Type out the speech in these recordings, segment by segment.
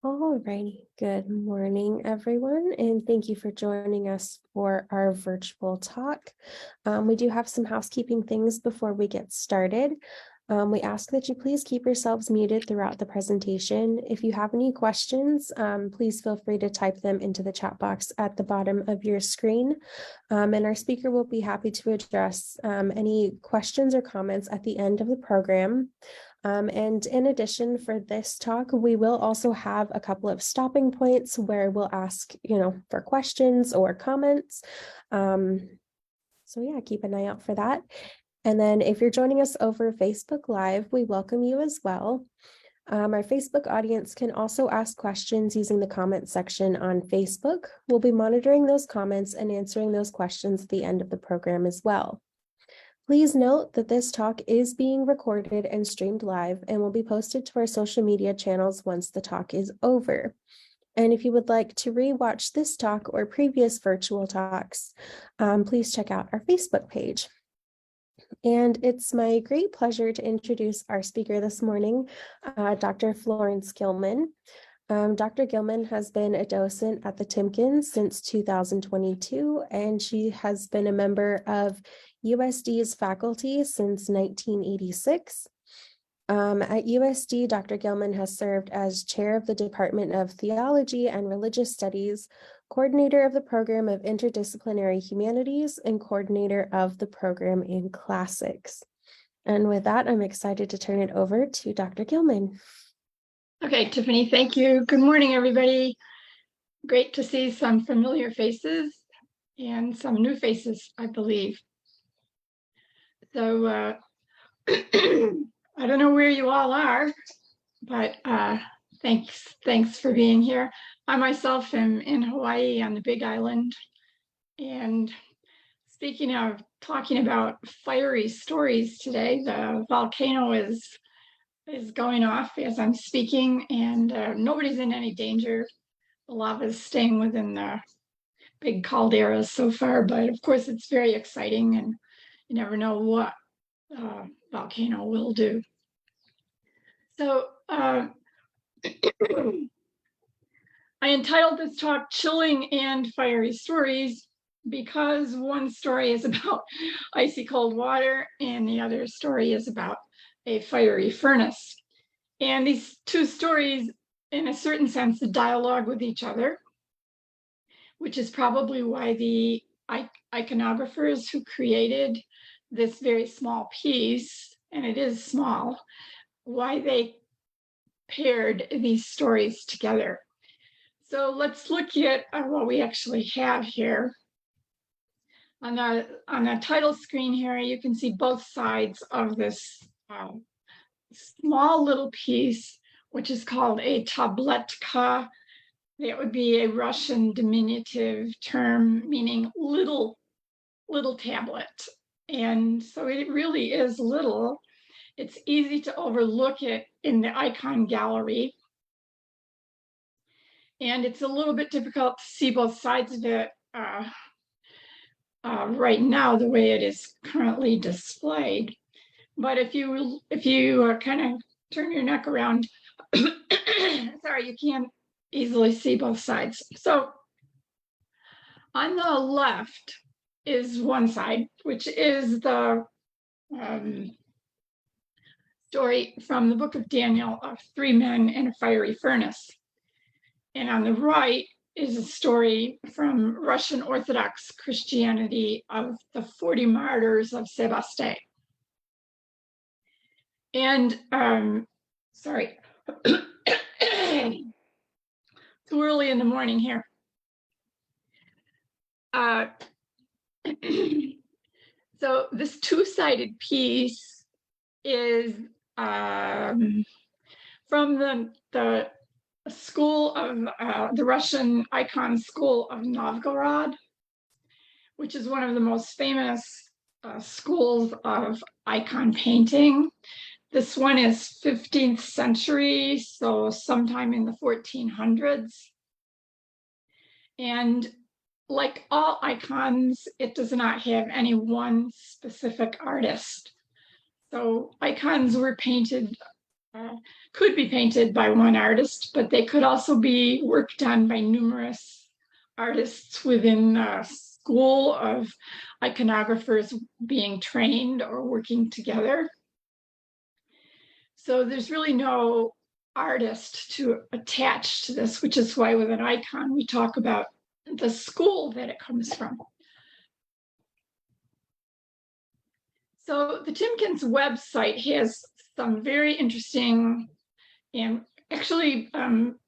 Alrighty, good morning, everyone, and thank you for joining us for our virtual talk. We do have some housekeeping things before we get started. We ask that you please keep yourselves muted throughout the presentation. If you have any questions, please feel free to type them into the chat box at the bottom of your screen, and our speaker will be happy to address any questions or comments at the end of the program. And in addition, for this talk, we will also have a couple of stopping points where we'll ask, for questions or comments. So yeah, keep an eye out for that. And then if you're joining us over Facebook Live, we welcome you as well. Our Facebook audience can also ask questions using the comment section on Facebook. We'll be monitoring those comments and answering those questions at the end of the program as well. Please note that this talk is being recorded and streamed live and will be posted to our social media channels once the talk is over. And if you would like to rewatch this talk or previous virtual talks, please check out our Facebook page. And it's my great pleasure to introduce our speaker this morning, Dr. Florence Gillman. Dr. Gillman has been a docent at the Timken since 2022, and she has been a member of USD's faculty since 1986. At USD, Dr. Gillman has served as chair of the Department of Theology and Religious Studies, coordinator of the program of Interdisciplinary Humanities, and coordinator of the program in Classics. And with that, I'm excited to turn it over to Dr. Gillman. Okay, Tiffany, thank you. Good morning, everybody. Great to see some familiar faces and some new faces, I believe. So I don't know where you all are, but thanks for being here. I myself am in Hawaii on the Big Island, and speaking of talking about fiery stories today, the volcano is going off as I'm speaking, and nobody's in any danger. The lava is staying within the big calderas so far, but of course it's very exciting, and you never know what volcano will do. So I entitled this talk Chilling and Fiery Stories because one story is about icy cold water and the other story is about a fiery furnace. And these two stories, in a certain sense, dialogue with each other, which is probably why the iconographers who created this very small piece, and it is small, why they paired these stories together. So let's look at what we actually have here. On the title screen here, you can see both sides of this small little piece, which is called a tabletka. That would be a Russian diminutive term meaning little tablet. And so it really is little. It's easy to overlook it in the icon gallery. And it's a little bit difficult to see both sides of it right now, the way it is currently displayed. But if you kind of turn your neck around, sorry, you can't easily see both sides. So on the left is one side, which is the story from the book of Daniel of 3 men in a fiery furnace. And on the right is a story from Russian Orthodox Christianity of the 40 martyrs of Sebaste. And sorry, too early in the morning here. So this two-sided piece is from the school of the Russian icon school of Novgorod, which is one of the most famous schools of icon painting. This one is 15th century, so sometime in the 1400s. And like all icons, it does not have any one specific artist. So icons were painted could be painted by one artist, but they could also be work done by numerous artists within a school of iconographers being trained or working together. So there's really no artist to attach to this, which is why with an icon, we talk about the school that it comes from. So the Timken's website has some very interesting and actually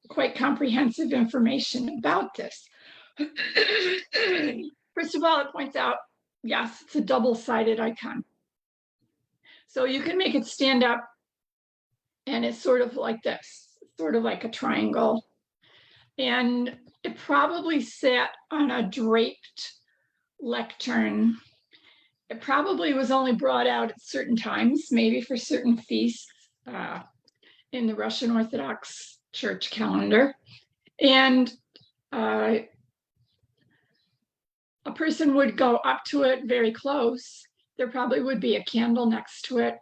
quite comprehensive information about this. First of all, it points out, yes, it's a double-sided icon. So you can make it stand up and it's sort of like this, sort of like a triangle. And it probably sat on a draped lectern. It probably was only brought out at certain times, maybe for certain feasts in the Russian Orthodox Church calendar. And a person would go up to it very close. There probably would be a candle next to it.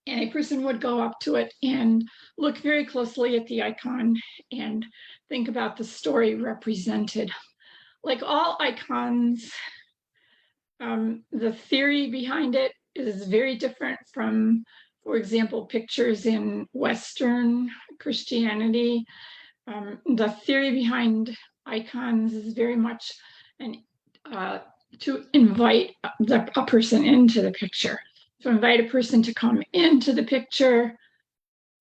And a person would go up to it and look very closely at the icon and think about the story represented. Like all icons, the theory behind it is very different from, for example, pictures in Western Christianity. The theory behind icons is very much to invite a person into the picture, to invite a person to come into the picture,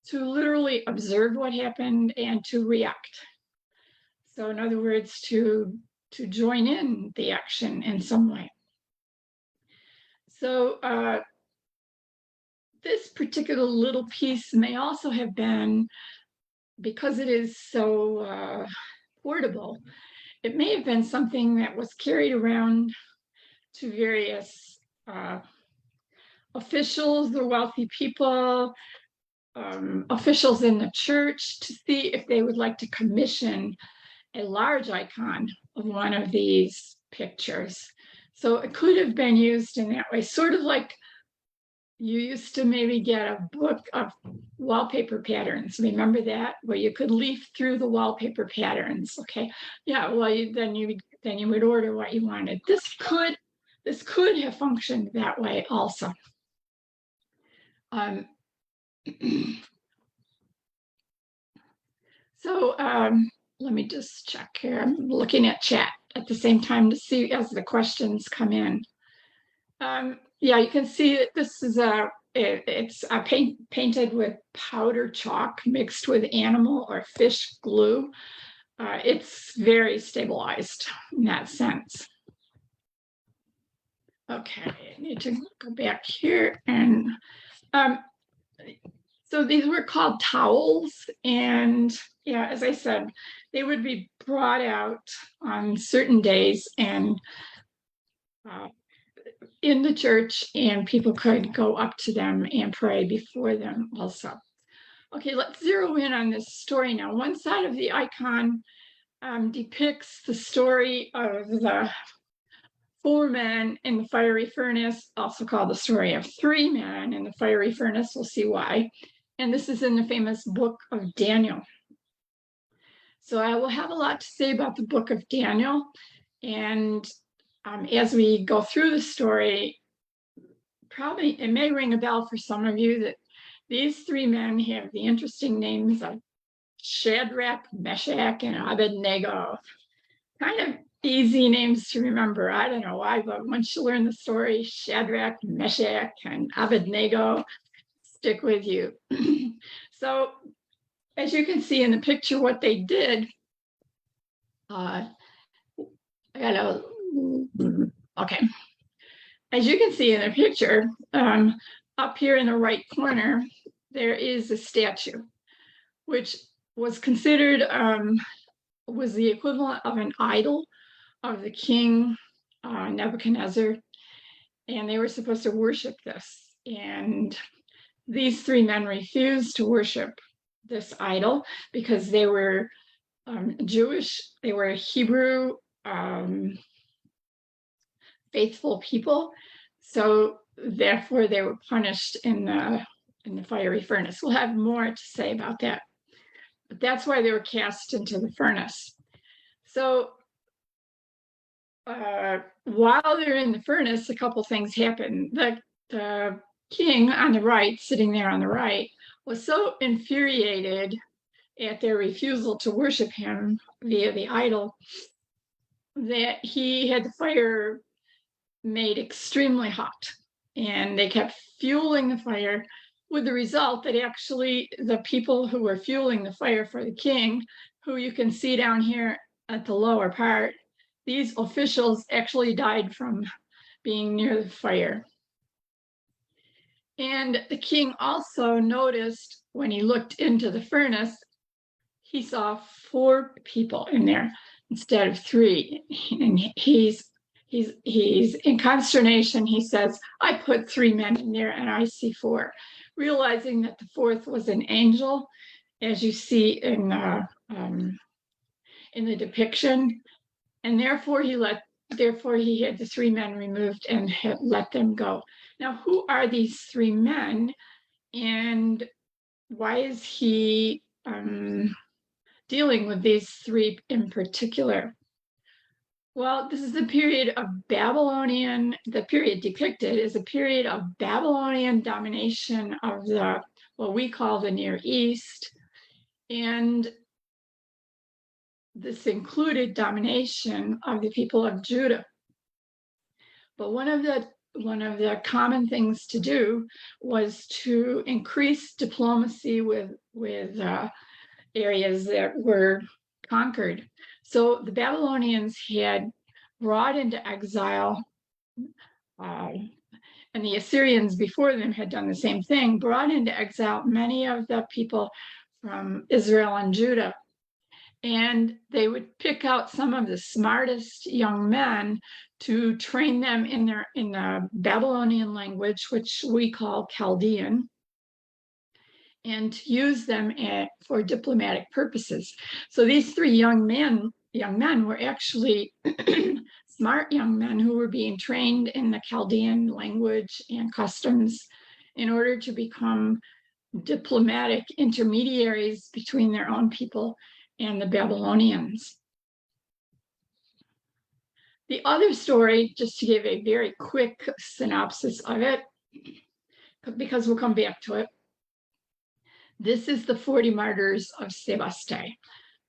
to literally observe what happened and to react. So in other words, to join in the action in some way. So this particular little piece may also have been, because it is so portable, it may have been something that was carried around to various officials or wealthy people, officials in the church, to see if they would like to commission a large icon of one of these pictures. So it could have been used in that way, sort of like you used to maybe get a book of wallpaper patterns. Remember that, where you could leaf through the wallpaper patterns? Okay, yeah. Well, then you would order what you wanted. This could have functioned that way also. So let me just check here. I'm looking at chat at the same time to see as the questions come in. Yeah, you can see that this is it's painted with powder chalk mixed with animal or fish glue. It's very stabilized in that sense. Okay, I need to go back here and so these were called towels, and yeah, as I said, they would be brought out on certain days and in the church, and people could go up to them and pray before them also. Okay, let's zero in on this story now. One side of the icon depicts the story of the 4 men in the fiery furnace, also called the story of 3 men in the fiery furnace. We'll see why. And this is in the famous book of Daniel. So I will have a lot to say about the book of Daniel. And as we go through the story, probably it may ring a bell for some of you that these 3 men have the interesting names of Shadrach, Meshach, and Abednego. Kind of easy names to remember. I don't know why, but once you learn the story, Shadrach, Meshach, and Abednego stick with you. So as you can see in the picture, what they did, okay. As you can see in the picture, up here in the right corner, there is a statue, which was considered, was the equivalent of an idol of the king Nebuchadnezzar, and they were supposed to worship this. And these 3 men refused to worship this idol because they were Jewish, they were Hebrew faithful people. So therefore they were punished in the in the fiery furnace. We'll have more to say about that. But that's why they were cast into the furnace. So while they're in the furnace, a couple things happen. The king on the right, sitting there on the right, was so infuriated at their refusal to worship him via the idol that he had the fire made extremely hot. And they kept fueling the fire, with the result that actually the people who were fueling the fire for the king, who you can see down here at the lower part, these officials actually died from being near the fire. And the king also noticed when he looked into the furnace, he saw 4 people in there instead of 3. And he's in consternation. He says, I put 3 men in there and I see 4, realizing that the 4th was an angel, as you see in the depiction. And therefore he had the 3 men removed and had let them go. Now, who are these 3 men, and why is he dealing with these 3 in particular? Well, this is the period of the period depicted is a period of Babylonian domination of what we call the Near East. And this included domination of the people of Judah. But one of the common things to do was to increase diplomacy with areas that were conquered. So the Babylonians had brought into exile, and the Assyrians before them had done the same thing, brought into exile many of the people from Israel and Judah. And they would pick out some of the smartest young men to train them in the Babylonian language, which we call Chaldean, and to use them for diplomatic purposes. So these 3 young men were actually smart young men who were being trained in the Chaldean language and customs in order to become diplomatic intermediaries between their own people and the Babylonians. The other story, just to give a very quick synopsis of it, because we'll come back to it, this is the 40 Martyrs of Sebaste.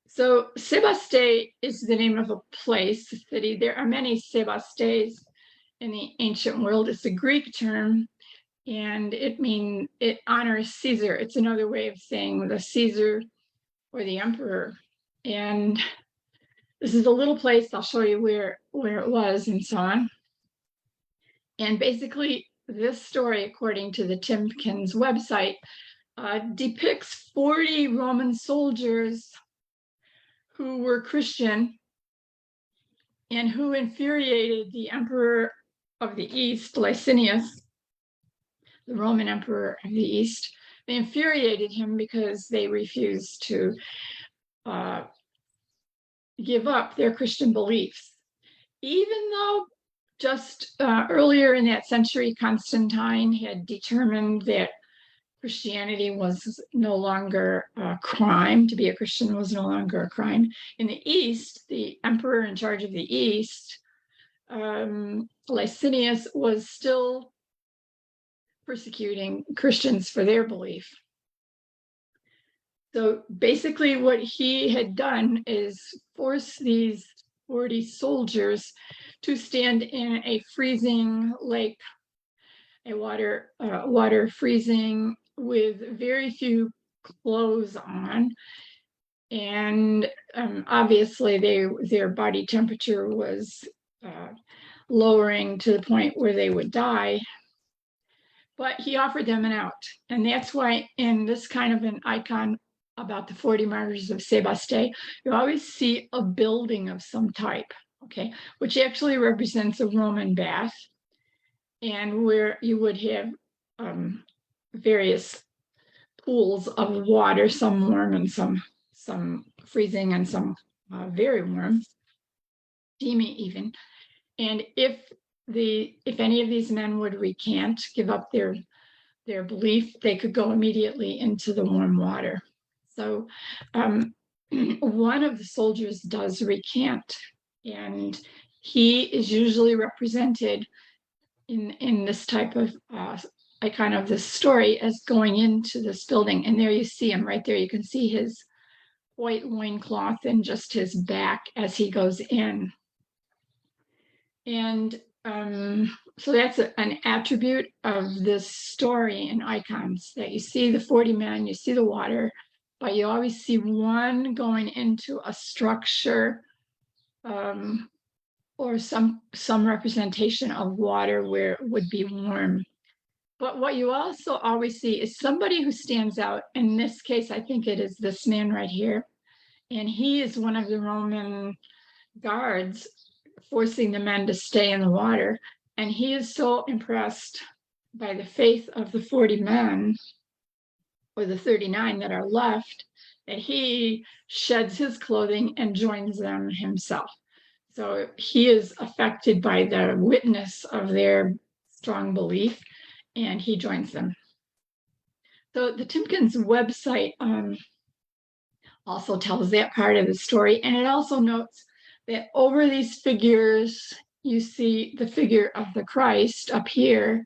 So Sebaste is the name of a place, a city. There are many Sebastes in the ancient world. It's a Greek term, and it honors Caesar. It's another way of saying the Caesar or the emperor. And this is a little place. I'll show you where it was and so on. And basically, this story, according to the Timken's website, depicts 40 Roman soldiers who were Christian and who infuriated the emperor of the East, Licinius, the Roman emperor of the East. They infuriated him because they refused to give up their Christian beliefs. Even though just earlier in that century, Constantine had determined that Christianity was no longer a crime. To be a Christian was no longer a crime. In the East, the emperor in charge of the East, Licinius, was still persecuting Christians for their belief. So basically what he had done is force these 40 soldiers to stand in a freezing lake, a water freezing, with very few clothes on. And obviously their body temperature was lowering to the point where they would die. But he offered them an out. And that's why in this kind of an icon about the 40 Martyrs of Sebaste, you always see a building of some type, okay, which actually represents a Roman bath, and where you would have various pools of water, some warm and some freezing and some very warm, steamy even. And if any of these men would recant, give up their their belief, they could go immediately into the warm water. So one of the soldiers does recant, and he is usually represented in this type of icon of this story as going into this building. And there you see him right there. You can see his white loincloth and just his back as he goes in. And so that's an attribute of this story in icons, that you see the 40 men, you see the water, but you always see one going into a structure or some representation of water where it would be warm. But what you also always see is somebody who stands out. In this case, I think it is this man right here. And he is one of the Roman guards forcing the men to stay in the water. And he is so impressed by the faith of the 40 men, or the 39 that are left, that he sheds his clothing and joins them himself. So he is affected by the witness of their strong belief, and he joins them. So the Timken's website also tells that part of the story, and it also notes that over these figures, you see the figure of the Christ up here,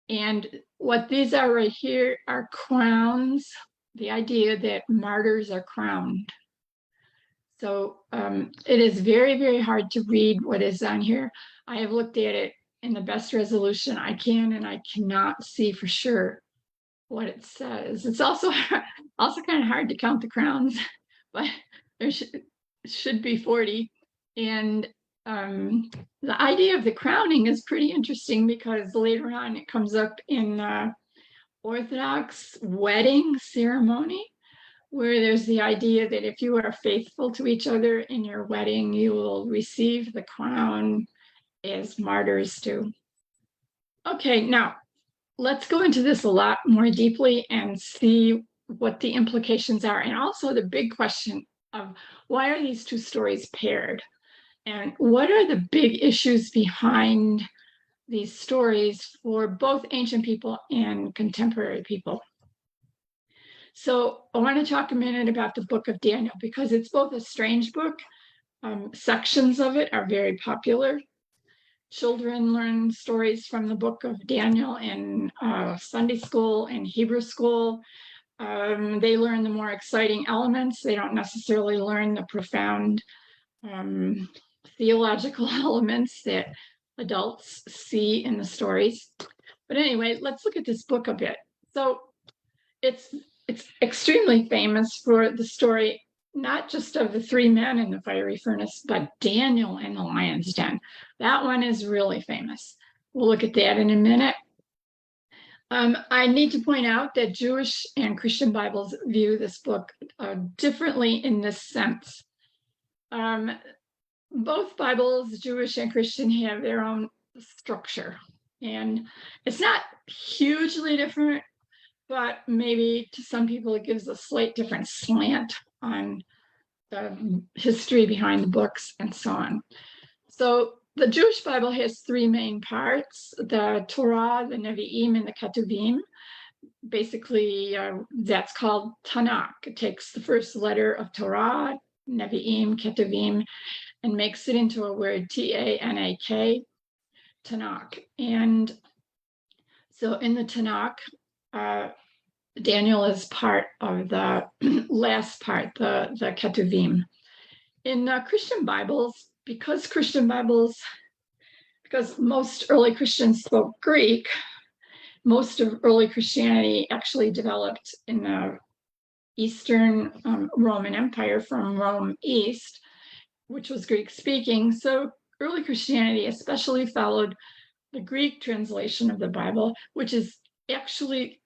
and what these are right here are crowns, the idea that martyrs are crowned. So it is very, very hard to read what is on here. I have looked at it in the best resolution I can, and I cannot see for sure what it says. It's also kind of hard to count the crowns, but there should be 40. And the idea of the crowning is pretty interesting, because later on it comes up in Orthodox wedding ceremony, where there's the idea that if you are faithful to each other in your wedding, you will receive the crown as martyrs do. Okay, now let's go into this a lot more deeply and see what the implications are, and also the big question of why are these two stories paired, and what are the big issues behind these stories for both ancient people and contemporary people. So I want to talk a minute about the book of Daniel, because it's both a strange book. Sections of it are very popular. Children learn stories from the book of Daniel in Sunday school and Hebrew school. They learn the more exciting elements. They don't necessarily learn the profound theological elements that adults see in the stories. But anyway, let's look at this book a bit. So it's extremely famous for the story, not just of the 3 men in the fiery furnace, but Daniel in the lion's den. That one is really famous. We'll look at that in a minute. I need to point out that Jewish and Christian Bibles view this book differently in this sense. Both Bibles, Jewish and Christian, have their own structure, and it's not hugely different, but maybe to some people it gives a slight different slant on the history behind the books and so on. So the Jewish Bible has 3 main parts: the Torah, the Nevi'im, and the Ketuvim. Basically, that's called Tanakh. It takes the first letter of Torah, Nevi'im, Ketuvim, and makes it into a word, T-A-N-A-K, Tanakh. And so in the Tanakh, Daniel is part of the last part, the Ketuvim. In Christian Bibles, because most early Christians spoke Greek, most of early Christianity actually developed in the Eastern Roman Empire from Rome East, which was Greek speaking. So early Christianity especially followed the Greek translation of the Bible, which is actually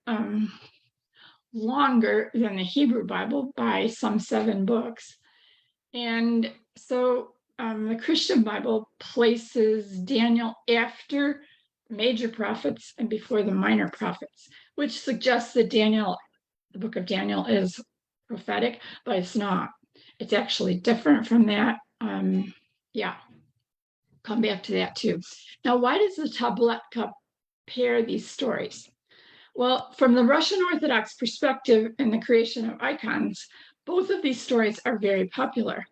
longer than the Hebrew Bible by some 7 books. And so the Christian Bible places Daniel after major prophets and before the minor prophets, which suggests that Daniel, the book of Daniel, is prophetic, but it's not. It's actually different from that. Yeah, come back to that too. Now, why does the tablet pair these stories? Well, from the Russian Orthodox perspective and the creation of icons, both of these stories are very popular.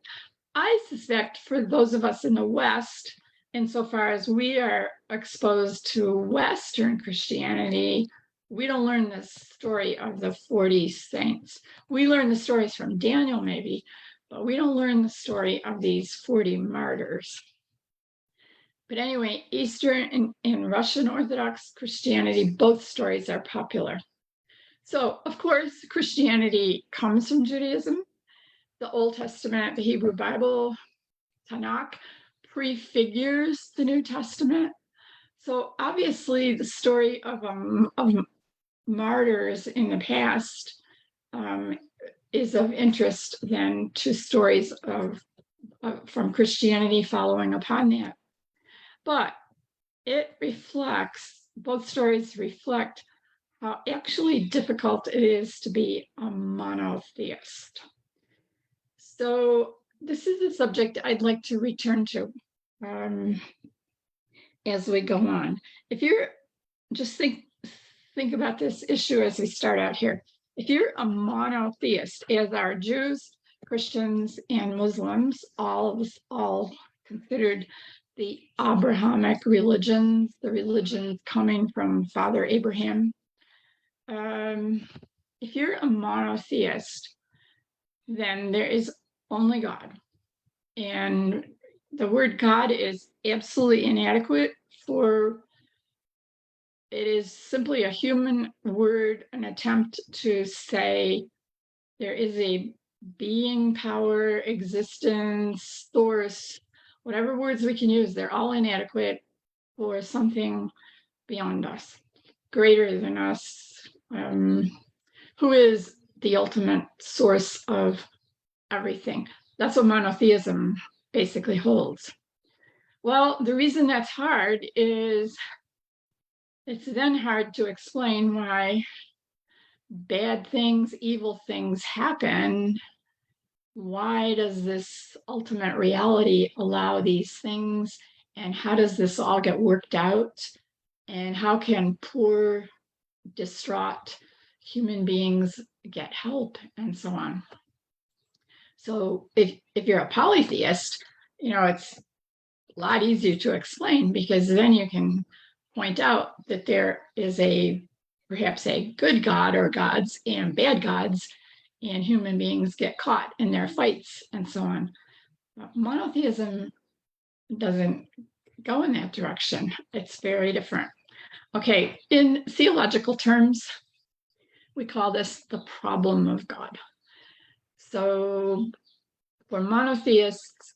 I suspect for those of us in the West, insofar as we are exposed to Western Christianity, we don't learn the story of the 40 saints. We learn the stories from Daniel, maybe, but we don't learn the story of these 40 martyrs. But anyway, Eastern and Russian Orthodox Christianity, both stories are popular. So, of course, Christianity comes from Judaism. The Old Testament, the Hebrew Bible, Tanakh, prefigures the New Testament. So obviously the story of martyrs in the past is of interest then to stories from Christianity following upon that. But both stories reflect how actually difficult it is to be a monotheist. So this is a subject I'd like to return to as we go on. If you're just think about this issue as we start out here. If you're a monotheist, as are Jews, Christians, and Muslims, all considered the Abrahamic religions, the religions coming from Father Abraham. If you're a monotheist, then there is only God. And the word God is absolutely inadequate it is simply a human word, an attempt to say there is a being, power, existence, source, whatever words we can use, they're all inadequate for something beyond us, greater than us, who is the ultimate source of everything. That's what monotheism basically holds. Well, the reason that's hard is it's then hard to explain why bad things, evil things happen. Why does this ultimate reality allow these things? And how does this all get worked out? And how can poor, distraught human beings get help and so on? So if you're a polytheist, it's a lot easier to explain because then you can point out that there is perhaps a good God or gods and bad gods, and human beings get caught in their fights and so on. But monotheism doesn't go in that direction. It's very different. Okay, in theological terms, we call this the problem of God. So for monotheists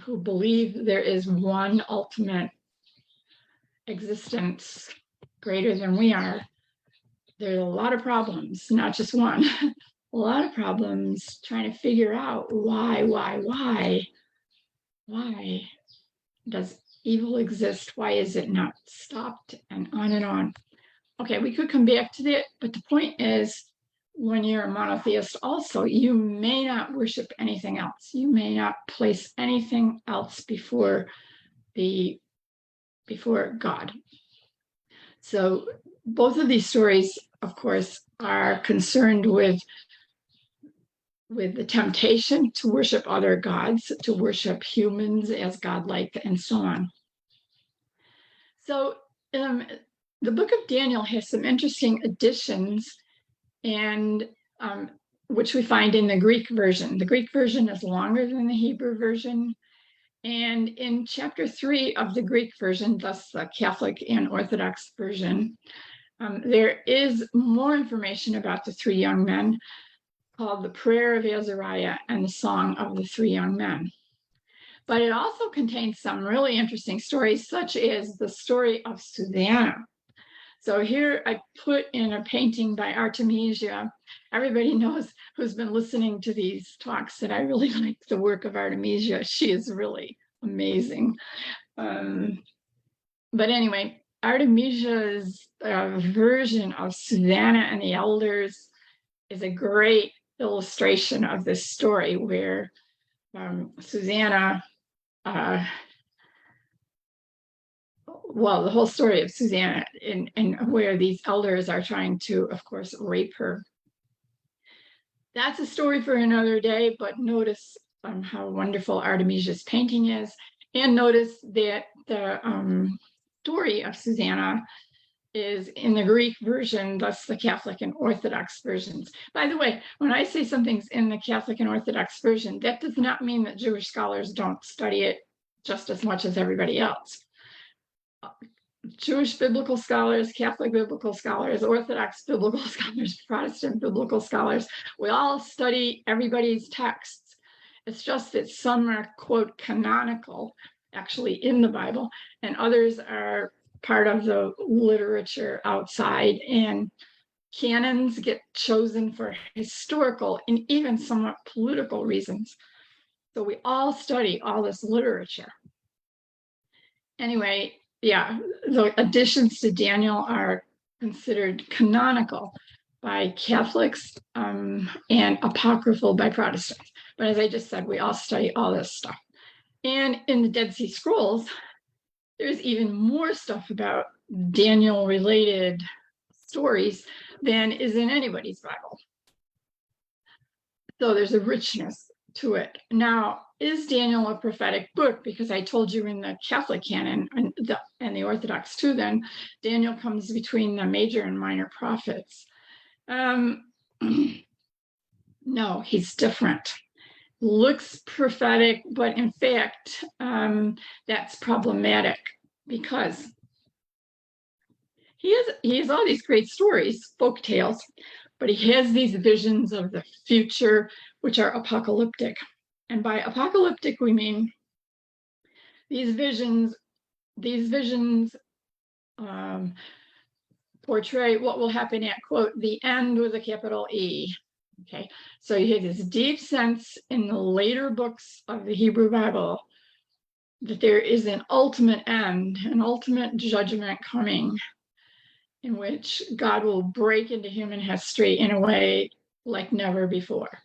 who believe there is one ultimate existence greater than we are, there's a lot of problems, not just one, a lot of problems trying to figure out why does evil exist? Why is it not stopped? And on and on. Okay, we could come back to that, but the point is, when you're a monotheist also, you may not worship anything else. You may not place anything else before God. So both of these stories, of course, are concerned with the temptation to worship other gods, to worship humans as godlike, and so on. So the book of Daniel has some interesting additions, and which we find in the Greek version. The Greek version is longer than the Hebrew version. And in chapter 3 of the Greek version, thus the Catholic and Orthodox version, there is more information about the three young men, called the Prayer of Azariah and the Song of the Three Young Men. But it also contains some really interesting stories, such as the story of Susanna. So here I put in a painting by Artemisia. Everybody knows who's been listening to these talks that I really like the work of Artemisia. She is really amazing. But anyway, Artemisia's version of Susanna and the Elders is a great illustration of this story where Susanna well, the whole story of Susanna and where these elders are trying to, of course, rape her. That's a story for another day, but notice how wonderful Artemisia's painting is. And notice that the story of Susanna is in the Greek version, thus the Catholic and Orthodox versions. By the way, when I say something's in the Catholic and Orthodox version, that does not mean that Jewish scholars don't study it just as much as everybody else. Jewish biblical scholars, Catholic biblical scholars, Orthodox biblical scholars, Protestant biblical scholars, we all study everybody's texts. It's just that some are, quote, canonical, actually in the Bible, and others are part of the literature outside, and canons get chosen for historical and even somewhat political reasons. So we all study all this literature. Anyway, yeah, the additions to Daniel are considered canonical by Catholics and apocryphal by Protestants. But as I just said, we all study all this stuff. And in the Dead Sea Scrolls, there's even more stuff about Daniel-related stories than is in anybody's Bible. So there's a richness to it. Now, is Daniel a prophetic book? Because I told you in the Catholic canon and the Orthodox too, then Daniel comes between the major and minor prophets. No, he's different. Looks prophetic, but in fact, that's problematic because he has all these great stories, folk tales, but he has these visions of the future, which are apocalyptic. And by apocalyptic, we mean these visions portray what will happen at, quote, the end with a capital E. Okay, so you have this deep sense in the later books of the Hebrew Bible that there is an ultimate end, an ultimate judgment coming, in which God will break into human history in a way like never before.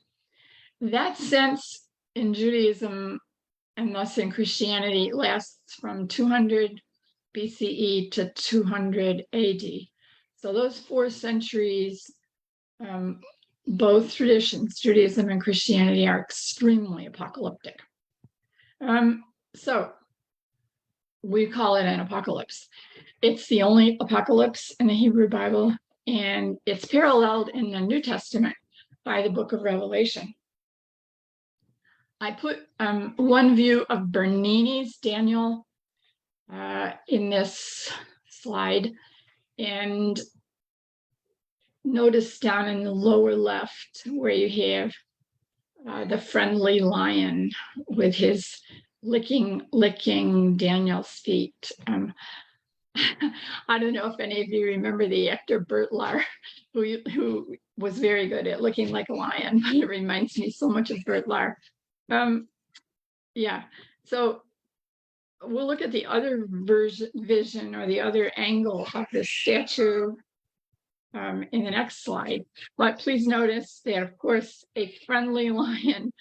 That sense in Judaism and thus in Christianity lasts from 200 BCE to 200 AD. So those 4 centuries, both traditions, Judaism and Christianity, are extremely apocalyptic. So we call it an apocalypse. It's the only apocalypse in the Hebrew Bible, and it's paralleled in the New Testament by the book of Revelation. I put one view of Bernini's Daniel in this slide, and notice down in the lower left where you have the friendly lion with his licking Daniel's feet. I don't know if any of you remember the actor Bert Lahr, who was very good at looking like a lion, but it reminds me so much of Bert Lahr. Yeah, so we'll look at the other vision or the other angle of the statue in the next slide. But please notice that, of course, a friendly lion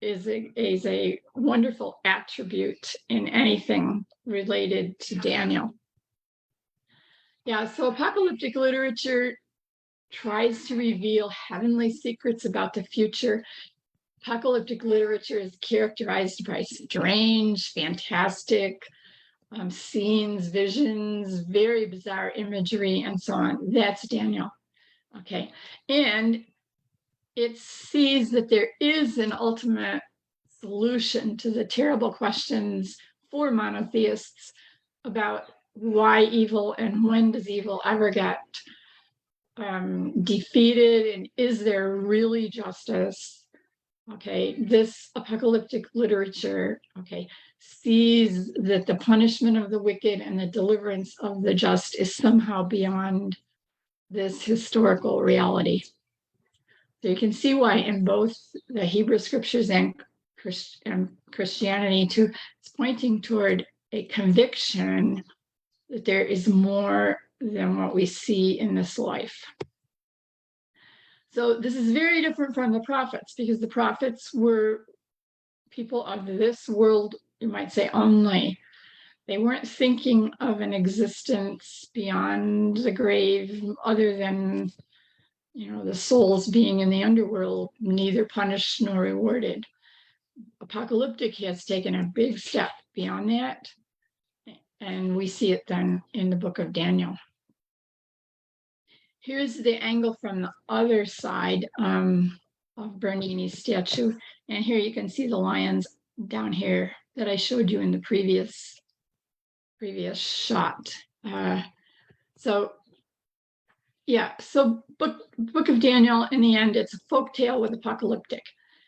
is a wonderful attribute in anything related to Daniel. Yeah, so apocalyptic literature tries to reveal heavenly secrets about the future. Apocalyptic literature is characterized by strange, fantastic scenes, visions, very bizarre imagery, and so on. That's Daniel. Okay, and it sees that there is an ultimate solution to the terrible questions for monotheists about why evil and when does evil ever get defeated, and is there really justice? Okay, this apocalyptic literature, okay, sees that the punishment of the wicked and the deliverance of the just is somehow beyond this historical reality. So you can see why in both the Hebrew scriptures and Christianity too, it's pointing toward a conviction that there is more than what we see in this life. So this is very different from the prophets, because the prophets were people of this world, you might say, only. They weren't thinking of an existence beyond the grave other than, the souls being in the underworld, neither punished nor rewarded. Apocalyptic has taken a big step beyond that, and we see it then in the book of Daniel. Here's the angle from the other side of Bernini's statue, and here you can see the lions down here that I showed you in the previous shot. So book of Daniel, in the end, it's a folk tale with apocalyptic,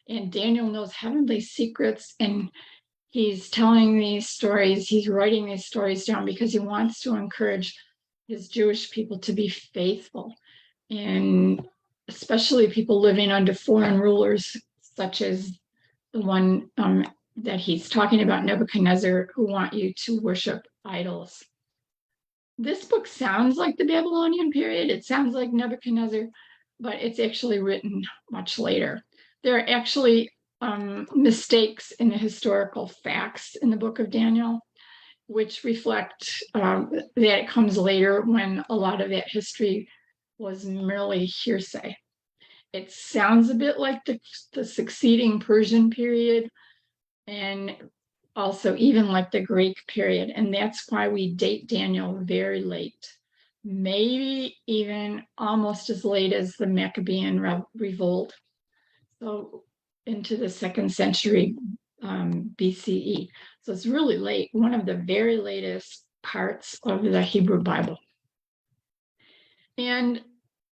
and Daniel knows heavenly secrets, and he's telling these stories, he's writing these stories down because he wants to encourage his Jewish people to be faithful, and especially people living under foreign rulers, such as the one that he's talking about, Nebuchadnezzar, who want you to worship idols. This book sounds like the Babylonian period. It sounds like Nebuchadnezzar, but it's actually written much later. There are actually mistakes in the historical facts in the book of Daniel, which reflect that it comes later, when a lot of that history was merely hearsay. It sounds a bit like the succeeding Persian period, and also even like the Greek period. And that's why we date Daniel very late, maybe even almost as late as the Maccabean revolt. So into the 2nd century BCE. So it's really late, one of the very latest parts of the Hebrew Bible. And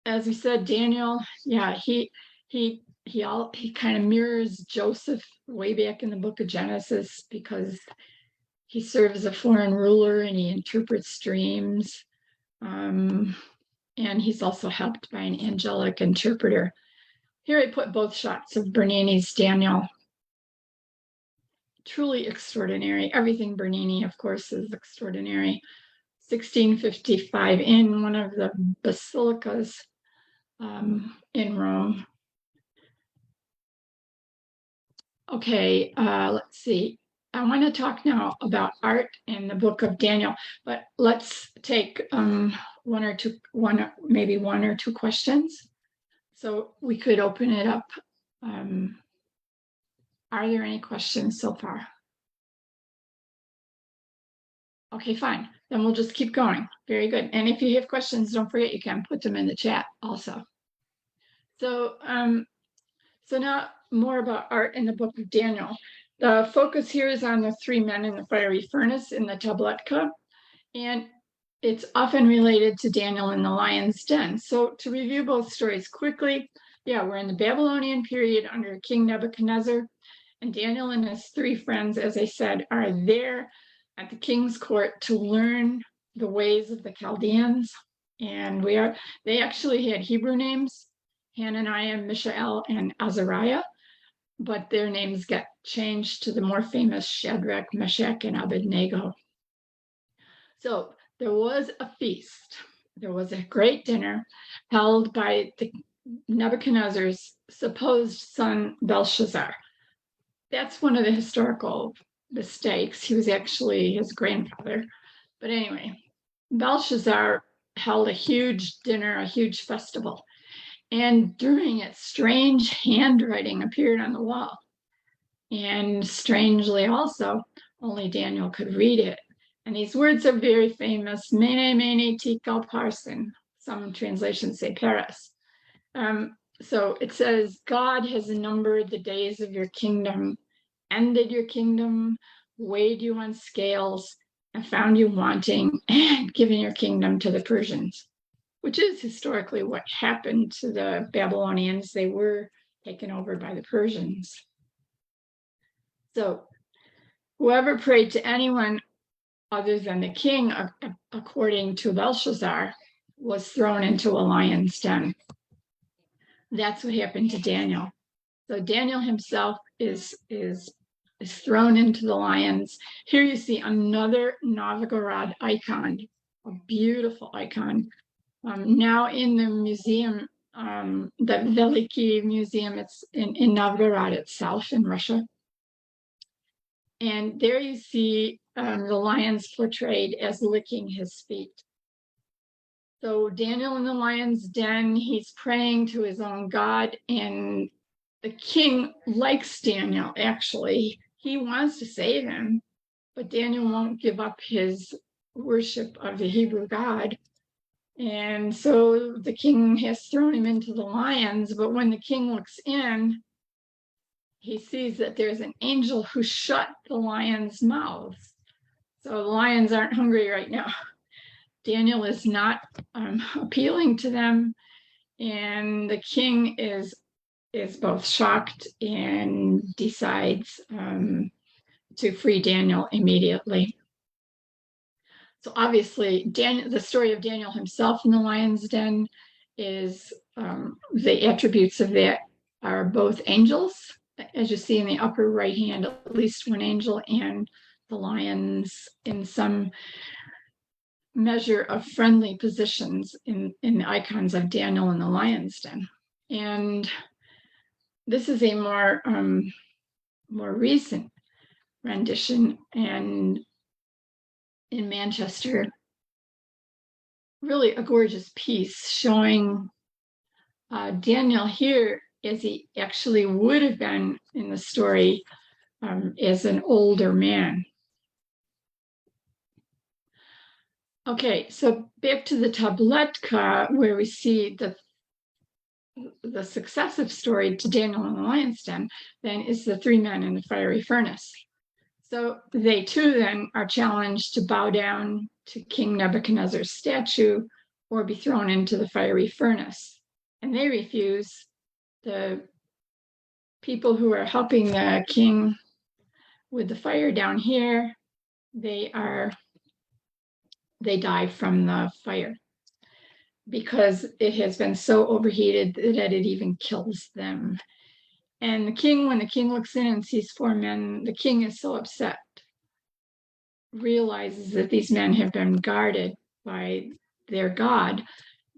as we said, Daniel, he kind of mirrors Joseph way back in the book of Genesis, because he serves as a foreign ruler and he interprets dreams. And he's also helped by an angelic interpreter. Here I put both shots of Bernini's Daniel. Truly extraordinary. Everything Bernini, of course, is extraordinary. 1655 in one of the basilicas in Rome. Okay, let's see. I want to talk now about art in the book of Daniel, but let's take maybe one or two questions. So we could open it up. Are there any questions so far? Okay, fine. Then we'll just keep going. Very good. And if you have questions, don't forget you can put them in the chat also. So, so now more about art in the book of Daniel. The focus here is on the 3 men in the fiery furnace in the tabletka, and it's often related to Daniel in the lion's den. So to review both stories quickly, we're in the Babylonian period under King Nebuchadnezzar, and Daniel and his 3 friends, as I said, are there at the king's court to learn the ways of the Chaldeans. And they actually had Hebrew names, Hananiah, Mishael, and Azariah, but their names get changed to the more famous Shadrach, Meshach, and Abednego. So there was a feast. There was a great dinner held by Nebuchadnezzar's supposed son, Belshazzar. That's one of the historical mistakes. He was actually his grandfather. But anyway, Belshazzar held a huge dinner, a huge festival. And during it, strange handwriting appeared on the wall. And strangely also, only Daniel could read it. And these words are very famous, Mene, Mene, Tekel, Parsin. Some translations say Paris. So it says, God has numbered the days of your kingdom, ended your kingdom, weighed you on scales, and found you wanting, and given your kingdom to the Persians, which is historically what happened to the Babylonians. They were taken over by the Persians. So whoever prayed to anyone other than the king, according to Belshazzar, was thrown into a lion's den. That's what happened to Daniel. So Daniel himself is thrown into the lions. Here you see another Novgorod icon, a beautiful icon. Now in the museum, the Veliki Museum, it's in Novgorod itself in Russia. And there you see the lion's portrayed as licking his feet. So Daniel in the lion's den, he's praying to his own God, and the king likes Daniel, actually. He wants to save him, but Daniel won't give up his worship of the Hebrew God. And so the king has thrown him into the lions, but when the king looks in, he sees that there's an angel who shut the lions' mouths. So the lions aren't hungry right now. Daniel is not appealing to them, and the king is both shocked and decides to free Daniel immediately. So obviously, the story of Daniel himself in the lion's den is the attributes of that are both angels, as you see in the upper right hand, at least one angel, and the lions in some measure of friendly positions in the icons of Daniel in the lion's den. And this is a more recent rendition, and in Manchester, really a gorgeous piece showing Daniel here as he actually would have been in the story as an older man. Okay, so back to the tabletka, where we see the successive story to Daniel in the lion's den, then is the three men in the fiery furnace. So they too then are challenged to bow down to King Nebuchadnezzar's statue or be thrown into the fiery furnace. And they refuse. The people who are helping the king with the fire down here, they die from the fire because it has been so overheated that it even kills them. And the king, when the king looks in and sees four men, the king is so upset, realizes that these men have been guarded by their God,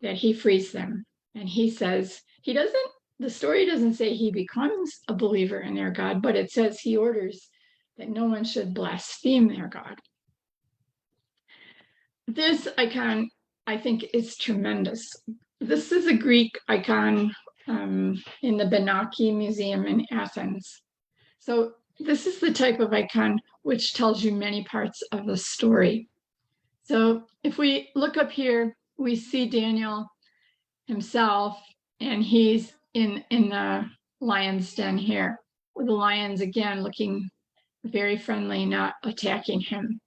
that he frees them. And he says, the story doesn't say he becomes a believer in their God, but it says he orders that no one should blaspheme their God. This icon, I think, is tremendous. This is a Greek icon in the Benaki Museum in Athens. So this is the type of icon which tells you many parts of the story. So if we look up here, we see Daniel himself, and he's in the lion's den here, with the lions again looking very friendly, not attacking him.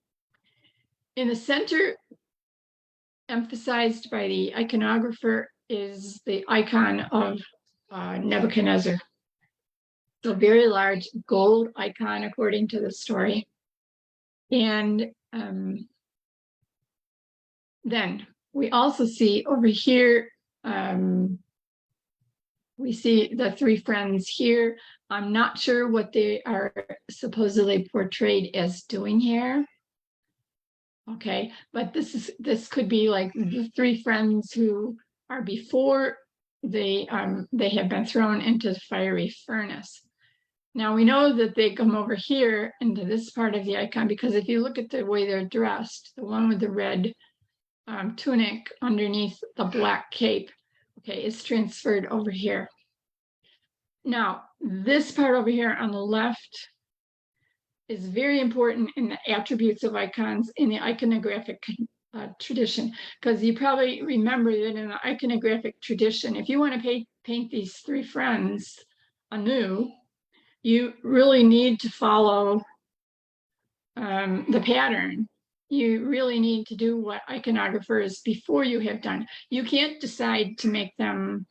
In the center, emphasized by the iconographer, is the icon of Nebuchadnezzar. So very large gold icon according to the story. And then we also see over here, we see the three friends here. I'm not sure what they are supposedly portrayed as doing here. Okay, but this could be like the three friends who are before they have been thrown into the fiery furnace. Now we know that they come over here into this part of the icon because if you look at the way they're dressed, the one with the red tunic underneath the black cape, okay, is transferred over here. Now, this part over here on the left is very important in the attributes of icons in the iconographic tradition, because you probably remember that in the iconographic tradition, if you want to paint these three friends anew, you really need to follow the pattern. You really need to do what iconographers before you have done. You can't decide to make them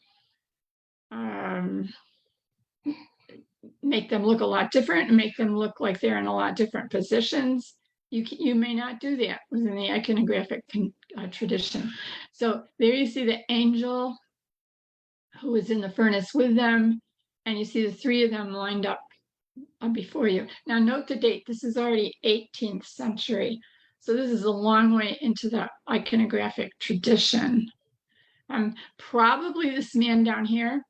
look a lot different and make them look like they're in a lot different positions. You may not do that within the iconographic tradition. So there you see the angel who is in the furnace with them, and you see the three of them lined up before you. Now note the date, this is already 18th century. So this is a long way into the iconographic tradition. Probably this man down here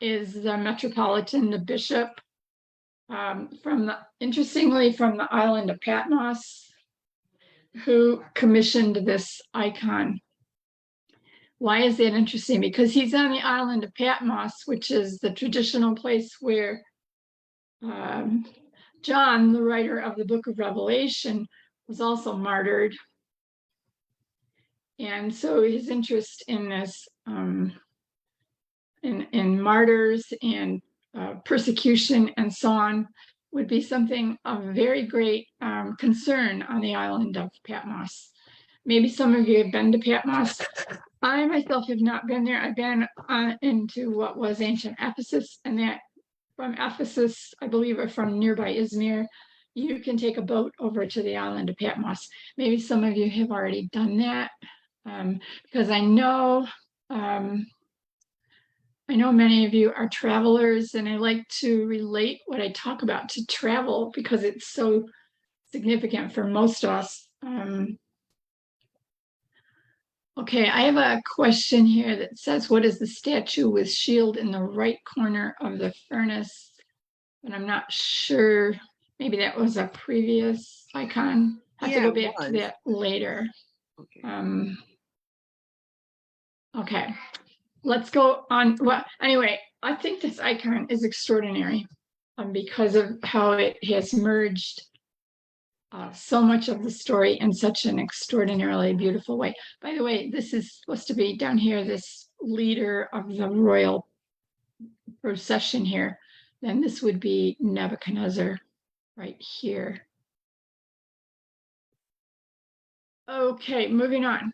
is the metropolitan, the bishop interestingly, from the island of Patmos, who commissioned this icon. Why is that interesting? Because he's on the island of Patmos, which is the traditional place where John, the writer of the book of Revelation, was also martyred. And so his interest in this, in martyrs and persecution and so on, would be something of very great concern on the island of Patmos. Maybe some of you have been to Patmos. I myself have not been there. I've been into what was ancient Ephesus, and that from Ephesus, I believe, or from nearby Izmir, you can take a boat over to the island of Patmos. Maybe some of you have already done that, because I know many of you are travelers, and I like to relate what I talk about to travel because it's so significant for most of us. Okay, I have a question here that says, what is the statue with shield in the right corner of the furnace? And I'm not sure, maybe that was a previous icon. I have to go back to that later. Okay. Okay, let's go on. Well, anyway, I think this icon is extraordinary because of how it has merged so much of the story in such an extraordinarily beautiful way. By the way, this is supposed to be down here, this leader of the royal procession here. Then this would be Nebuchadnezzar right here. Okay, moving on.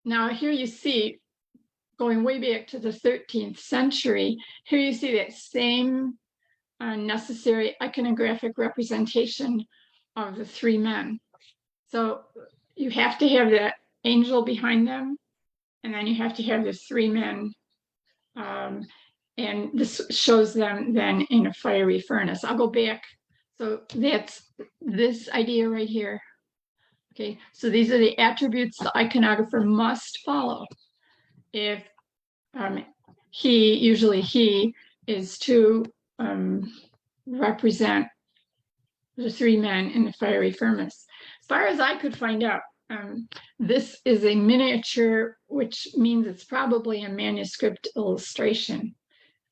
Now here you see, going way back to the 13th century, here you see that same necessary iconographic representation of the three men. So you have to have that angel behind them, and then you have to have the three men. And this shows them then in a fiery furnace. I'll go back. So that's this idea right here. Okay, so these are the attributes the iconographer must follow if he is to represent the three men in the fiery furnace. As far as I could find out, this is a miniature, which means it's probably a manuscript illustration.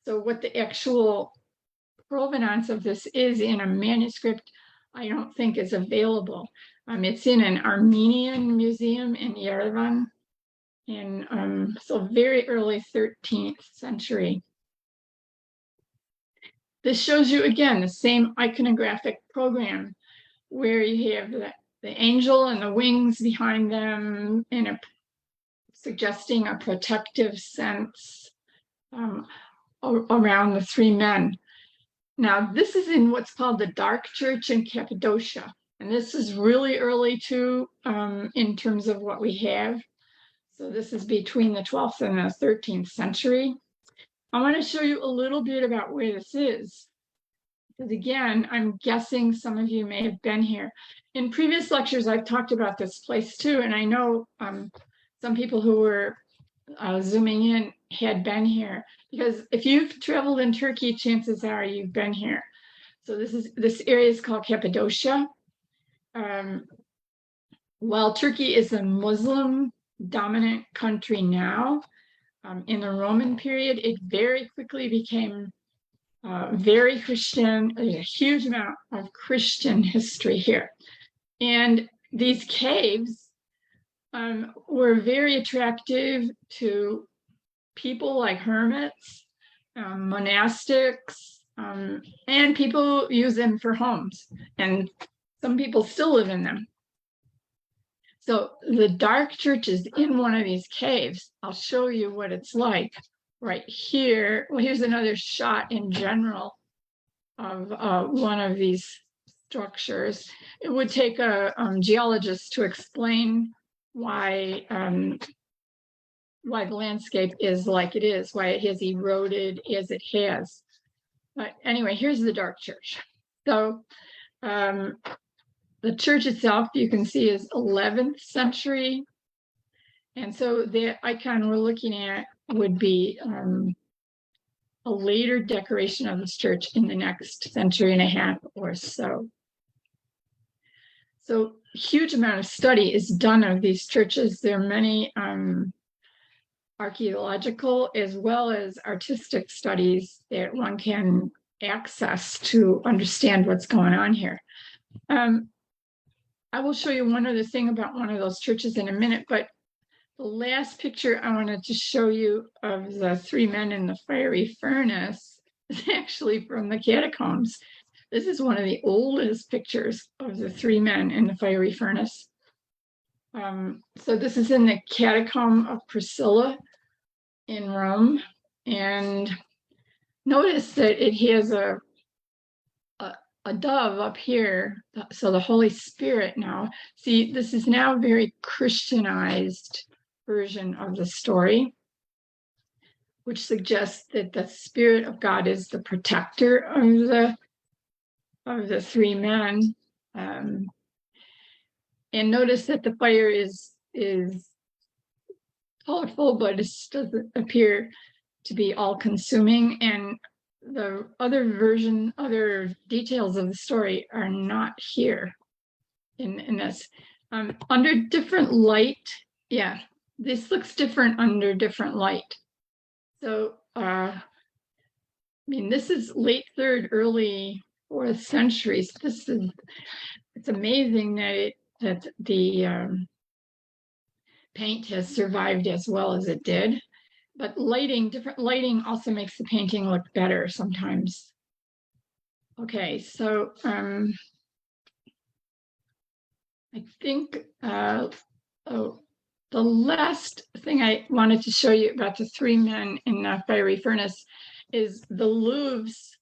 So what the actual provenance of this is in a manuscript, I don't think is available. It's in an Armenian museum in Yerevan, in so very early 13th century. This shows you again the same iconographic program where you have the angel and the wings behind them in suggesting a protective sense around the three men. Now, this is in what's called the Dark Church in Cappadocia. And this is really early too, in terms of what we have. So this is between the 12th and the 13th century. I want to show you a little bit about where this is. Because again, I'm guessing some of you may have been here. In previous lectures, I've talked about this place too. And I know some people who were zooming in had been here. Because if you've traveled in Turkey, chances are you've been here. So this area is called Cappadocia. While Turkey is a Muslim dominant country now, in the Roman period, it very quickly became very Christian. There's a huge amount of Christian history here. And these caves were very attractive to people like hermits, monastics, and people use them for homes. And some people still live in them. So the Dark Church is in one of these caves. I'll show you what it's like right here. Well, here's another shot in general of one of these structures. It would take a geologist to explain why the landscape is like it is, why it has eroded as it has. But anyway, here's the Dark Church. So the church itself, you can see, is 11th century. And so the icon we're looking at would be a later decoration of this church in the next century and a half or so. So huge amount of study is done of these churches. There are many archaeological as well as artistic studies that one can access to understand what's going on here. I will show you one other thing about one of those churches in a minute, but the last picture I wanted to show you of the three men in the fiery furnace is actually from the catacombs. This is one of the oldest pictures of the three men in the fiery furnace. So this is in the catacomb of Priscilla in Rome. And notice that it has a dove up here. So the Holy Spirit now. See, this is now a very Christianized version of the story, which suggests that the Spirit of God is the protector of the three men. And notice that the fire is colorful, but it doesn't appear to be all-consuming. And the other details of the story are not here in this. Under different light, yeah, this looks different under different light. So, I mean, this is late 3rd, early 4th centuries. It's amazing that the paint has survived as well as it did. But different lighting also makes the painting look better sometimes. Okay, so I think the last thing I wanted to show you about the three men in the fiery furnace is the Louvre's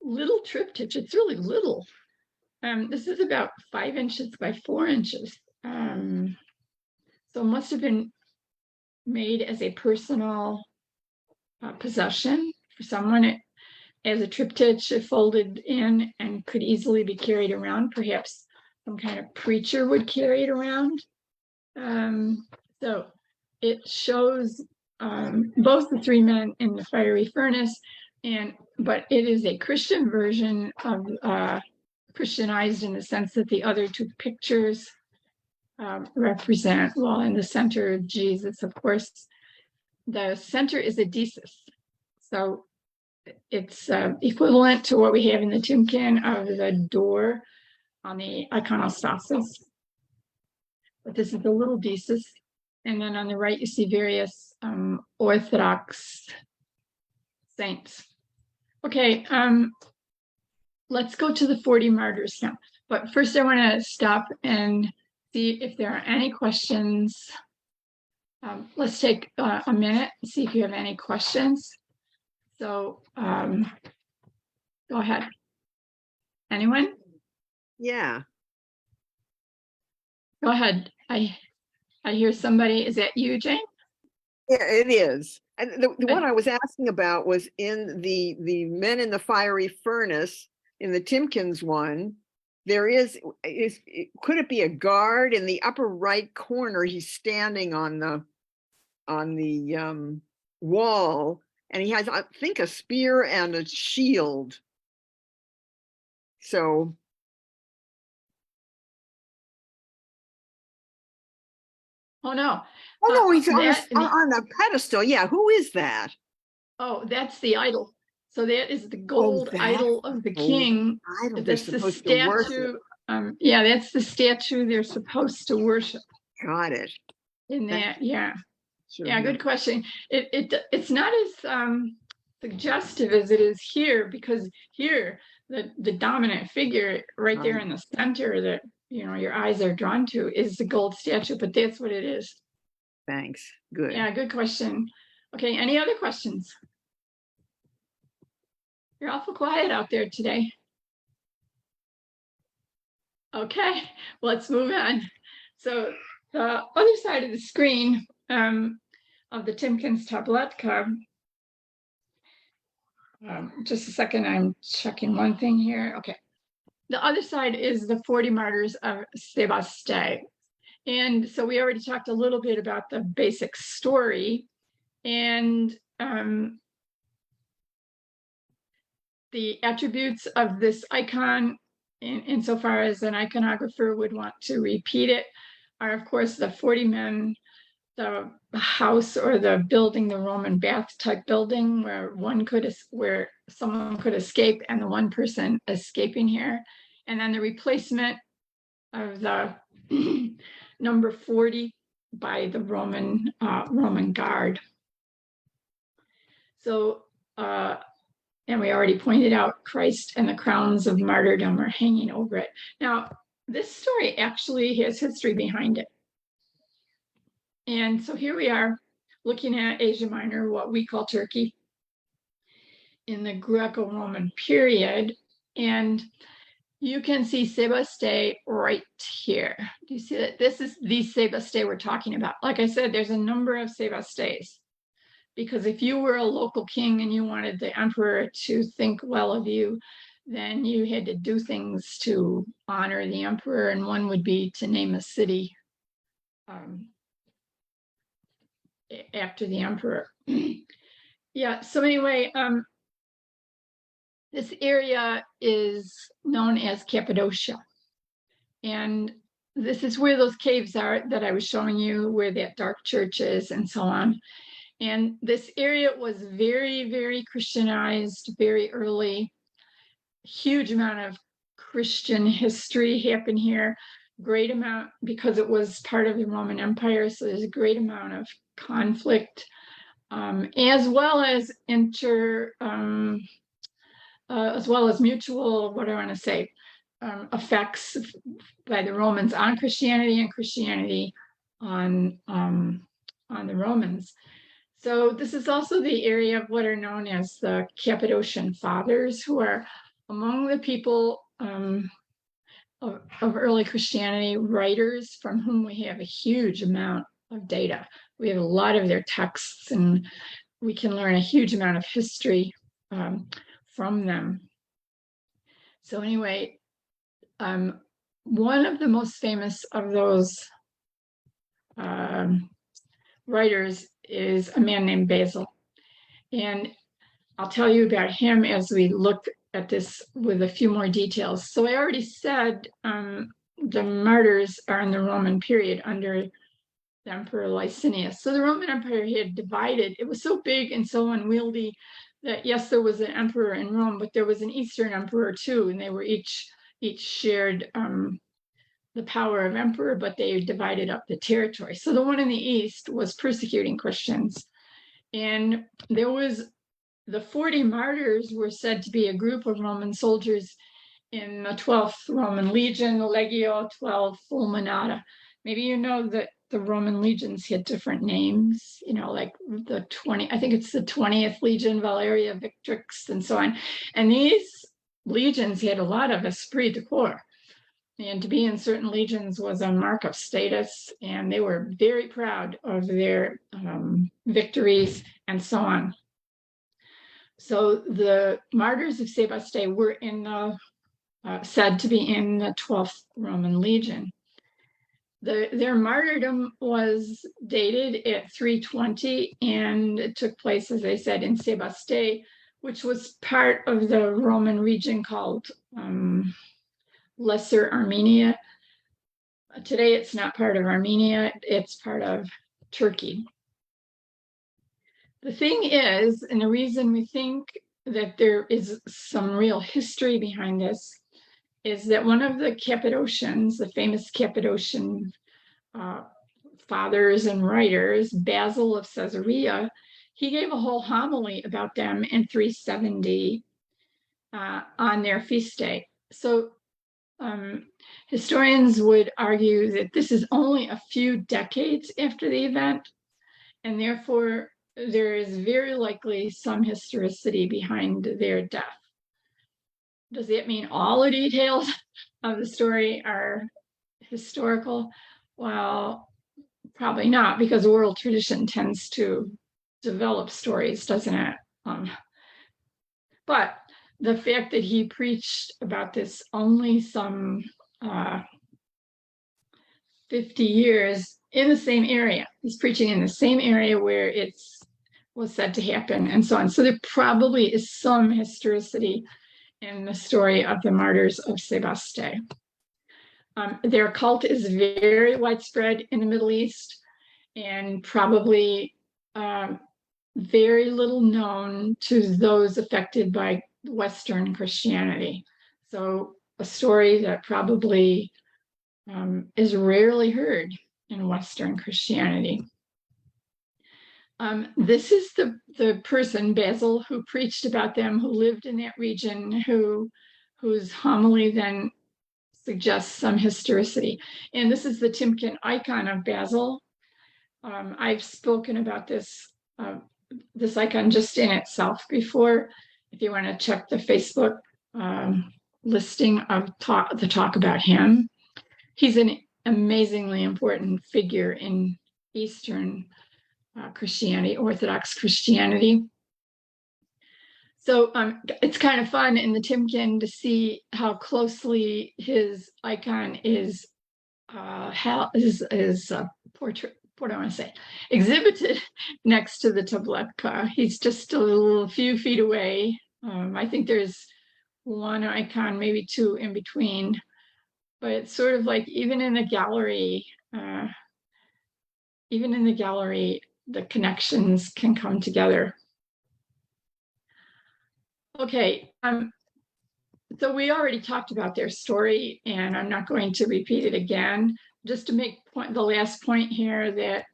little triptych. It's really little. This is about 5 inches by 4 inches. So it must have been made as a personal possession for someone as a triptych, folded in and could easily be carried around. Perhaps some kind of preacher would carry it around. So it shows both the three men in the fiery furnace, but it is a Christian version of Christianized in the sense that the other two pictures represent, well, in the center, Jesus, of course. The center is a decis. So it's equivalent to what we have in the Timken of the door on the iconostasis. But this is the little decis. And then on the right, you see various Orthodox saints. Okay, let's go to the 40 martyrs now. But first I want to stop and see if there are any questions. Let's take a minute and see if you have any questions. So go ahead. Anyone? Yeah. Go ahead. I hear somebody. Is that you, Jane? Yeah, it is. And the one I was asking about was in the men in the fiery furnace, in the Timkins one. There could it be a guard in the upper right corner? He's standing on the wall, and he has, I think, a spear and a shield. So oh no. Oh no, he's on a pedestal. Yeah, who is that? Oh, that's the idol. So that is the gold idol of the king. That's the statue. Yeah, that's the statue they're supposed to worship. Got it. In that, yeah. Yeah, good question. It's not as suggestive as it is here, because here the dominant figure right there in the center that your eyes are drawn to is the gold statue, but that's what it is. Thanks. Good. Yeah, good question. Okay, any other questions? You're awful quiet out there today. Okay, let's move on. So the other side of the screen of the Timken's tabletka. Just a second, I'm checking one thing here. Okay. The other side is the 40 martyrs of Sebaste. And so we already talked a little bit about the basic story. And the attributes of this icon, insofar as an iconographer would want to repeat it, are of course the 40 men, the house or the building, the Roman bath type building where where someone could escape, and the one person escaping here, and then the replacement of the number 40 by the Roman guard. So, and we already pointed out Christ and the crowns of martyrdom are hanging over it. Now, this story actually has history behind it. And so here we are looking at Asia Minor, what we call Turkey, in the Greco-Roman period. And you can see Sebaste right here. Do you see that? This is the Sebaste we're talking about. Like I said, there's a number of Sebastes, because if you were a local king and you wanted the emperor to think well of you, then you had to do things to honor the emperor, and one would be to name a city after the emperor. Yeah, so anyway, this area is known as Cappadocia. And this is where those caves are that I was showing you, where that dark church is and so on. And this area was very, very Christianized very early. Huge amount of Christian history happened here. Great amount, because it was part of the Roman Empire, so there's a great amount of conflict, as well as mutual, what do I want to say, effects by the Romans on Christianity and Christianity on the Romans. So this is also the area of what are known as the Cappadocian Fathers, who are among the people of early Christianity, writers from whom we have a huge amount of data. We have a lot of their texts, and we can learn a huge amount of history from them. So anyway, one of the most famous of those writers is a man named Basil. And I'll tell you about him as we look at this with a few more details. So I already said the martyrs are in the Roman period under the Emperor Licinius. So the Roman Empire had divided. It was so big and so unwieldy that yes, there was an emperor in Rome, but there was an Eastern emperor too, and they were each shared the power of emperor, but they divided up the territory. So the one in the East was persecuting Christians. And there was the 40 martyrs were said to be a group of Roman soldiers in the 12th Roman Legion, the Legio 12 Fulminata. Maybe you know that the Roman legions had different names, you know, like the 20, I think it's the 20th Legion, Valeria Victrix, and so on. And these legions had a lot of esprit de corps. And to be in certain legions was a mark of status, and they were very proud of their victories and so on. So the martyrs of Sebaste were said to be in the 12th Roman Legion. Their martyrdom was dated at 320, and it took place, as I said, in Sebaste, which was part of the Roman region called Lesser Armenia. Today, it's not part of Armenia, it's part of Turkey. The thing is, and the reason we think that there is some real history behind this, is that one of the Cappadocians, the famous Cappadocian fathers and writers, Basil of Caesarea, he gave a whole homily about them in 370 on their feast day. So historians would argue that this is only a few decades after the event, and therefore there is very likely some historicity behind their death. Does that mean all the details of the story are historical? Well, probably not, because oral tradition tends to develop stories, doesn't it? But the fact that he preached about this only some 50 years in the same area, he's preaching in the same area where it's was said to happen, and so on. So there probably is some historicity in the story of the martyrs of Sebaste. Their cult is very widespread in the Middle East, and probably very little known to those affected by Western Christianity. So a story that probably is rarely heard in Western Christianity. This is the person, Basil, who preached about them, who lived in that region, whose homily then suggests some historicity. And this is the Timken icon of Basil. I've spoken about this icon just in itself before. If you want to check the Facebook listing of the talk about him, he's an amazingly important figure in Eastern Christianity, Orthodox Christianity. So it's kind of fun in the Timken to see how closely his icon is portrait. What do I want to say? Exhibited next to the tabletka. He's just a few feet away. I think there's one icon, maybe two in between. But it's sort of like even in the gallery, the connections can come together. Okay, so we already talked about their story, and I'm not going to repeat it again. Just to make the last point here that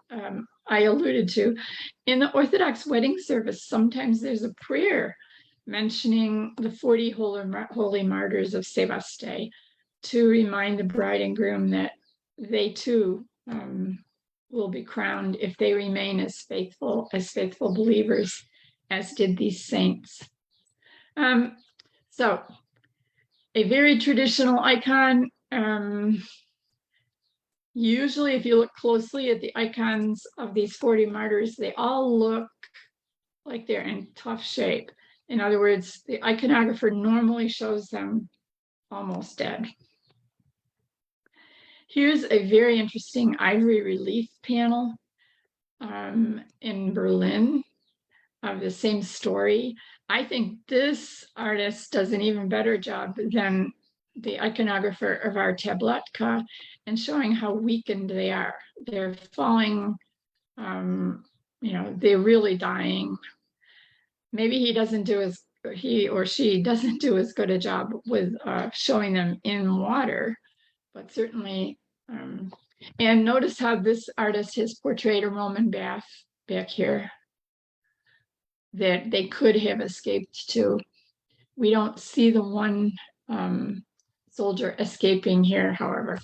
I alluded to, in the Orthodox wedding service, sometimes there's a prayer mentioning the 40 holy martyrs of Sebaste to remind the bride and groom that they too will be crowned if they remain as faithful believers as did these saints. So a very traditional icon. Usually, if you look closely at the icons of these 40 martyrs, they all look like they're in tough shape. In other words, the iconographer normally shows them almost dead. Here's a very interesting ivory relief panel in Berlin of the same story. I think this artist does an even better job than the iconographer of our tabletka in showing how weakened they are. They're falling, they're really dying. Maybe he or she doesn't do as good a job with showing them in water, but certainly, and notice how this artist has portrayed a Roman bath back here that they could have escaped to. We don't see the one soldier escaping here, however.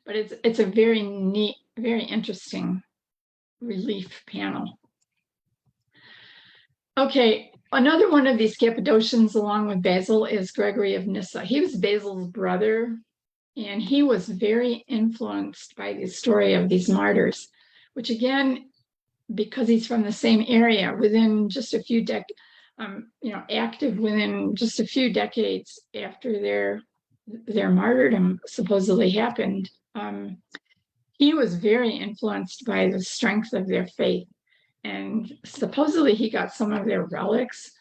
But it's a very neat, very interesting relief panel. Okay, another one of these Cappadocians along with Basil is Gregory of Nyssa. He was Basil's brother, and he was very influenced by the story of these martyrs, which again, because he's from the same area, within just a few active within just a few decades after their martyrdom supposedly happened, he was very influenced by the strength of their faith. And supposedly he got some of their relics.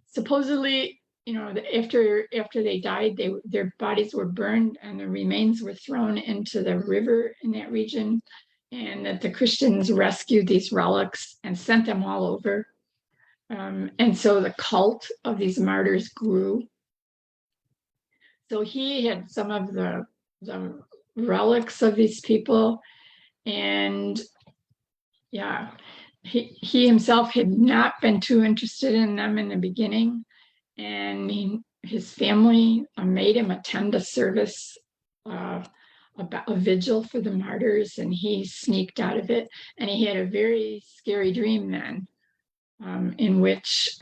Supposedly, after they died, their bodies were burned and the remains were thrown into the river in that region, and that the Christians rescued these relics and sent them all over. And so the cult of these martyrs grew. So he had some of the relics of these people, and yeah, he himself had not been too interested in them in the beginning, and his family made him attend a service, about a vigil for the martyrs, and he sneaked out of it, and he had a very scary dream then, in which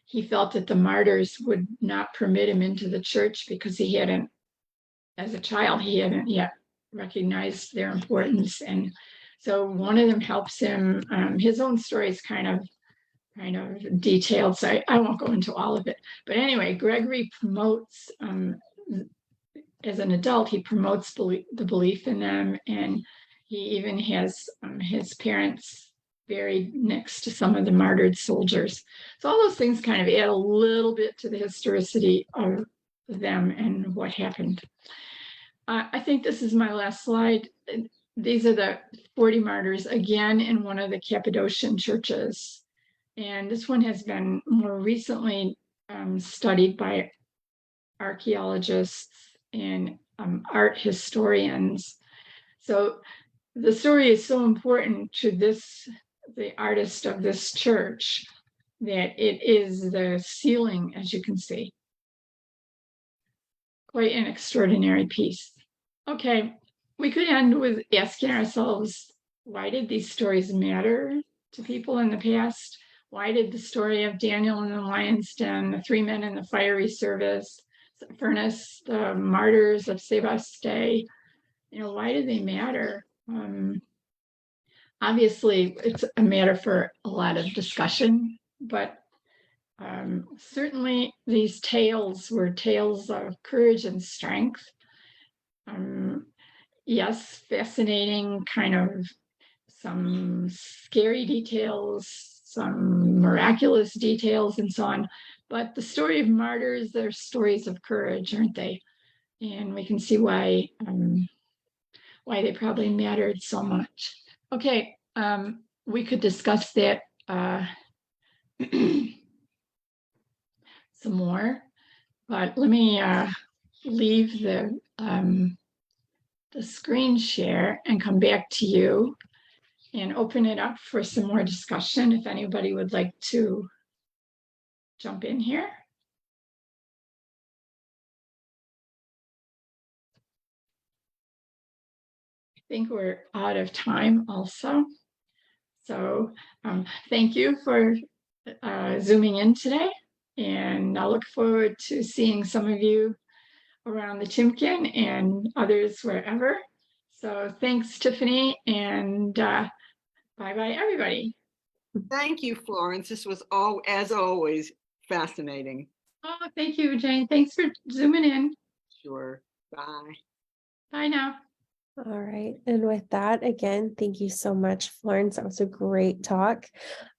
he felt that the martyrs would not permit him into the church because he hadn't, as a child, he hadn't yet recognized their importance. And so one of them helps him. His own story is kind of detailed, so I won't go into all of it. But anyway, Gregory promotes, as an adult, he promotes the belief in them, and he even has his parents buried next to some of the martyred soldiers. So all those things kind of add a little bit to the historicity of them and what happened. I think this is my last slide. These are the 40 martyrs, again, in one of the Cappadocian churches. And this one has been more recently studied by archaeologists and art historians. So the story is so important to the artist of this church, that it is the ceiling, as you can see. Quite an extraordinary piece. Okay, we could end with asking ourselves, why did these stories matter to people in the past? Why did the story of Daniel in the lion's den, the 3 men in the fiery furnace, the martyrs of Sebaste, why do they matter? Obviously, it's a matter for a lot of discussion, but certainly these tales were tales of courage and strength. Yes, fascinating, kind of some scary details, some miraculous details, and so on. But the story of martyrs, they're stories of courage, aren't they? And we can see why they probably mattered so much. Okay, we could discuss that some more, but let me leave the screen share and come back to you and open it up for some more discussion if anybody would like to jump in here. I think we're out of time also. So thank you for Zooming in today, and I look forward to seeing some of you around the Timken and others wherever. So thanks, Tiffany, and bye-bye, everybody. Thank you, Florence. This was, as always, fascinating. Oh, thank you, Jane. Thanks for zooming in. Sure. Bye. Bye now. All right. And with that, again, thank you so much, Florence. That was a great talk.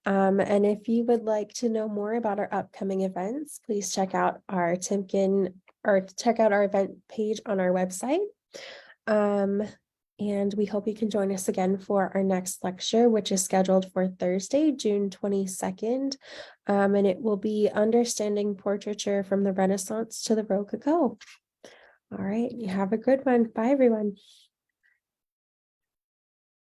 And if you would like to know more about our upcoming events, please check out our Timken or check out our event page on our website. And we hope you can join us again for our next lecture, which is scheduled for Thursday, June 22nd. And it will be Understanding Portraiture from the Renaissance to the Rococo. All right. You have a good one. Bye, everyone.